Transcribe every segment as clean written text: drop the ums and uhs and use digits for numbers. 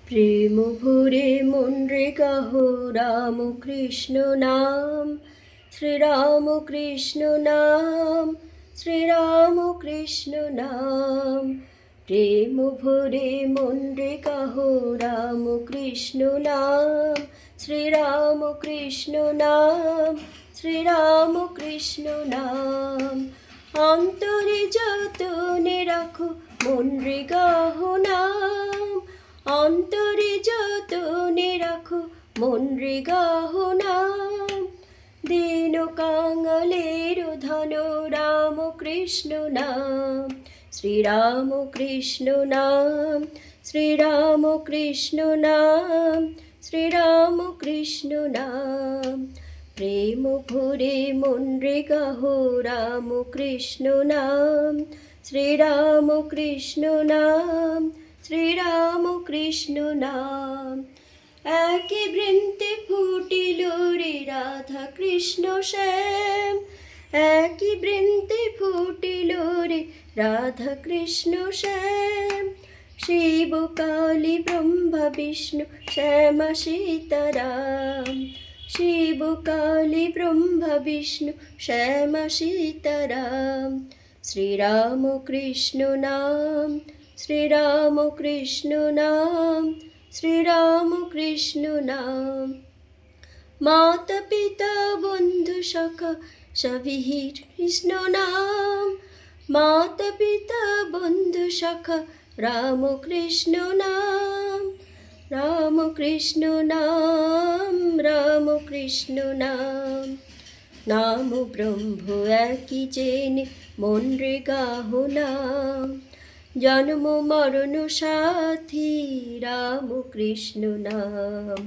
প্রেম ভরে মন রে গাহো রাম কৃষ্ণ নাম, শ্রীরাম কৃষ্ণ নাম, শ্রীরাম কৃষ্ণ নাম। প্রেম ভরে মন রে গাহো রাম কৃষ্ণ নাম, শ্রীরাম কৃষ্ণ নাম, শ্রীরাম কৃষ্ণ নাম। অন্তরে যতনে রাখো মন রে গাহো নাম, অন্তরে যতনে রাখো মন রে গাহো নাম। দীন কাঙালের ধন রাম কৃষ্ণ নাম, শ্রীরাম কৃষ্ণ নাম, শ্রীরাম কৃষ্ণ নাম, শ্রীরাম কৃষ্ণ নাম। প্রেম ভরে মন রে গাহো রাম কৃষ্ণ নাম, শ্রীরাম কৃষ্ণ নাম, শ্রীরাম কৃষ্ণ নাম। একই বৃন্তে ফুটিল রে রাধা কৃষ্ণ শ্যাম, একই বৃন্তে ফুটিল রে রাধা কৃষ্ণ শ্যাম। শিব কালী ব্রহ্মা বিষ্ণু শ্যামা সীতারাম, শিব কালী ব্রহ্মা বিষ্ণু শ্যামা সীতারাম। শ্রীরাম কৃষ্ণ নাম, শ্রীরাম কৃষ্ণ নাম, শ্রীরাম কৃষ্ণ নাম। মাতা পিতা বন্ধু সখা সবিহির কৃষ্ণ নাম, মাতা পিতা বন্ধু সখা রাম কৃষ্ণ নাম, রাম কৃষ্ণ নাম, রাম কৃষ্ণ নাম। নাম ব্রহ্ম একই জেনে মন রে গাহো নাম, জন্ম মরণ সাথী রাম কৃষ্ণ নাম।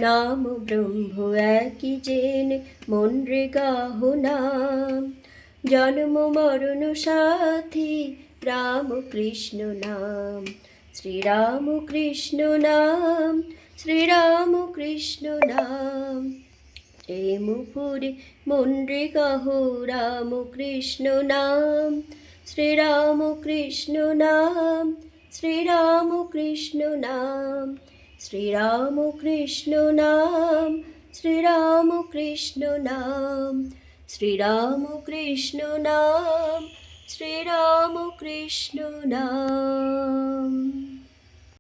নাম ব্রহ্ম একই জেনে মন রে গাহো নাম, জন্ম মরণ সাথী রাম কৃষ্ণ নাম। শ্রীরাম কৃষ্ণ নাম, শ্রীরাম কৃষ্ণ নাম। প্রেম ভরে মন রে গাহো রাম কৃষ্ণ নাম, শ্রীরাম কৃষ্ণ নাম, শ্রীরাম কৃষ্ণ নাম, শ্রীরাম কৃষ্ণ নাম, শ্রীরাম কৃষ্ণ নাম, শ্রীরাম কৃষ্ণ নাম, শ্রীরাম কৃষ্ণ নাম।